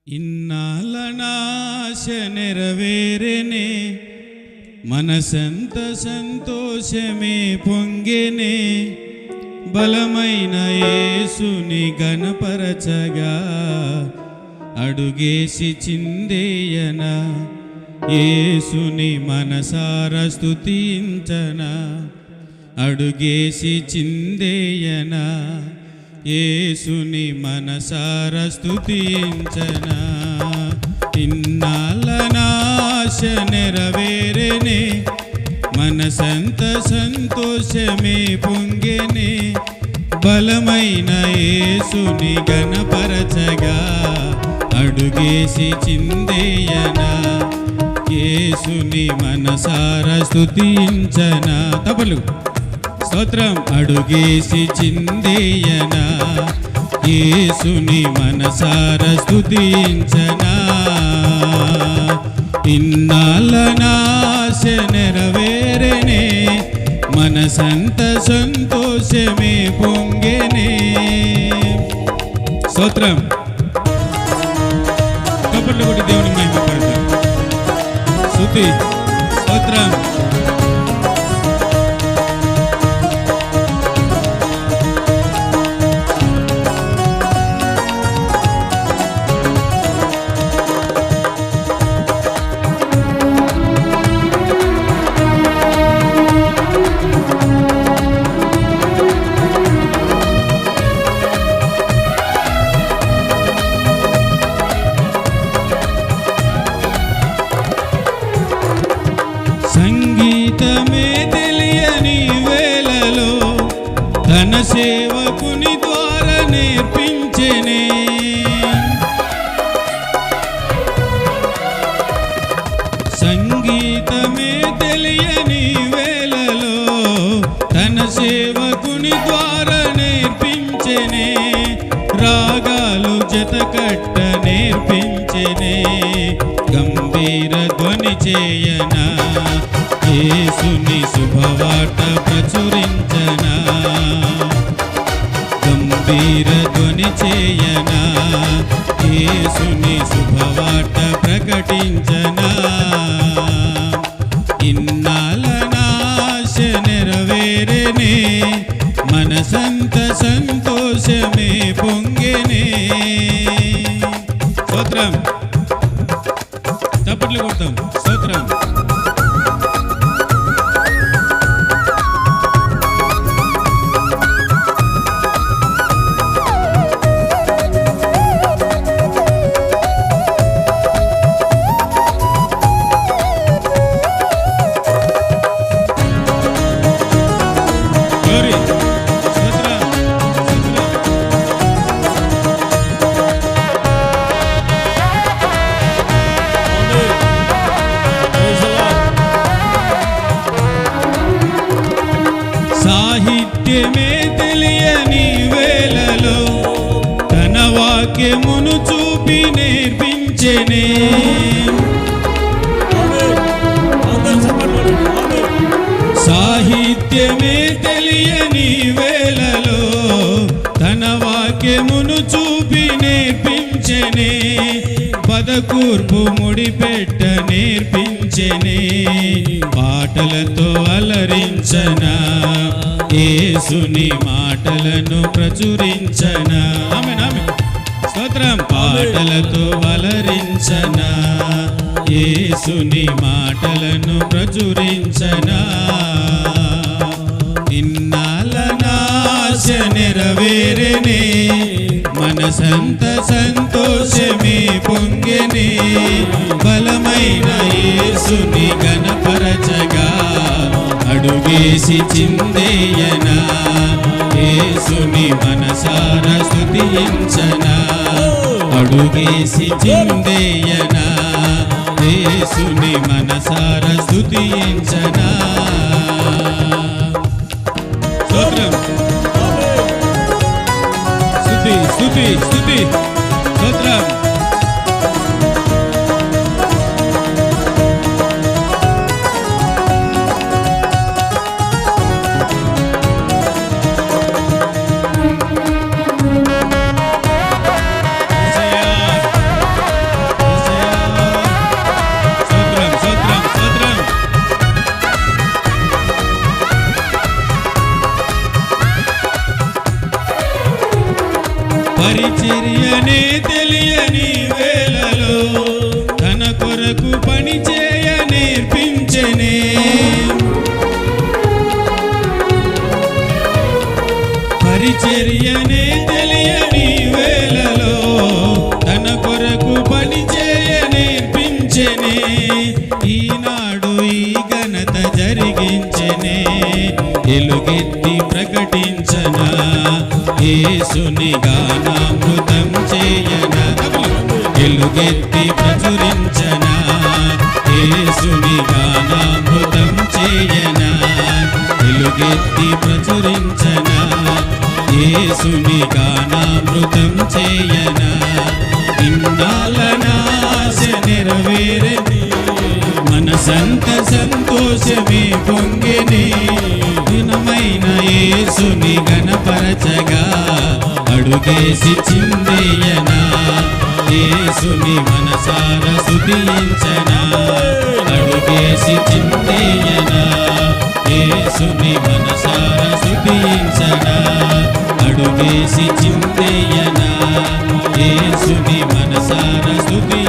ఇన్నాళ్ళ నాశ నెరవేరెనే, మనసంత సంతోషమే పొంగెనే. బలమైన యేసుని గణపరచగా అడుగేసి చిందేయనా, యేసుని మనసార స్తుతించనా. అడుగేసి చిందేయనా, యేసుని మనసార స్తుతించనా. ఇన్నాళ్ళ నాశ నెరవేరెనే, మనసంత సంతోషమే పొంగెనే. బలమైన యేసుని గణపరచగా అడుగేసి చిందేయనా, యేసుని మనసార స్తుతించనా. తపలు స్తోత్రం. అడుగేసి చిందేయనా, యేసుని మనసార స్తుతించనా. ఇన్నాళ్ళ నాశ నెరవేరెనే, మనసంత సంతోషమే పొంగెనే. స్తోత్రం. కపట్లు కొట్టి దేవుని మహిమపడతాం. స్తుతి స్తోత్రం. సంగీతమే తెలియని వేళలో తన సేవకుని ద్వారా నేర్పించెనే. సంగీతమే తెలియని వేళలో తన సేవకుని ద్వారా నేర్పించెనే. రాగాలు జతకట్ట నేర్పించెనే. గంభీర ధ్వని చేయనా, యేసుని శుభవార్త ప్రచురించనా. గంభీర ధ్వని చేయనా, యేసుని శుభవార్త ప్రకటించనా. ఇన్నాళ్ళ నాశ నెరవేరెనే, మనసంత సంతోషమే పొంగెనే. స్తోత్రం. చప్పట్లు కొడతాం. స్తోత్రం. సాహిత్యమే తెలియని వేళలో తన వాక్యమును చూపి నేర్పించెనే. సాహిత్యమే తెలియని వేళలో తన వాక్యమును చూపి నేర్పించెనే. పదకూర్పు ముడిపెట్ట నేర్పించెనే. పాటలతో అలరించనా, యేసుని మాటలను ప్రచురించనా. ఆమేన్ ఆమేన్. స్తోత్రం. పాటలతో అలరించనా, యేసుని మాటలను ప్రచురించనా. ఇన్నాళ్ళ నాశ నెరవేరెనే, మనసంత సంతోషమే పొంగెనే. బలమైన యేసుని గణపరచగా అడుగేసి చిందేయనా, యేసుని మనసార స్తుతించనా. అడుగేసి చిందేయనా, యేసుని మనసార స్తుతించనా. స్తోత్రం. స్తుతి స్తుతి స్తుతి. స్తోత్రం. పరిచర్యనే తెలియని వేళలో తన కొరకు పని చేయ నేర్పించెనే పరిచర్యనే తెలియని వేళలో తన కొరకు పని చేయ నేర్పించెనే ఈనాడు ఈ ఘనత జరిగించెనే ఎలుగెత్తి ప్రకటించనా యేసుని గానామృతం చేయనా ఎలుగెత్తి ప్రచురించనా యేసుని గానామృతం చేయనా ఎలుగెత్తి ప్రచురించనా యేసుని గానామృతం చేయనా ఇన్నాళ్ళ నాశ నెరవేరని మనసంత సంతోషమే పొంగెనే దినమైన యేసుని గణపరచగా అడుగేసి చిందేయనా యేసుని మనసార స్తుతించనా అడుగేసి చిందేయనా యేసుని మనసార స్తుతించనా అడుగేసి చిందేయనా యేసుని మనసార స్తుతి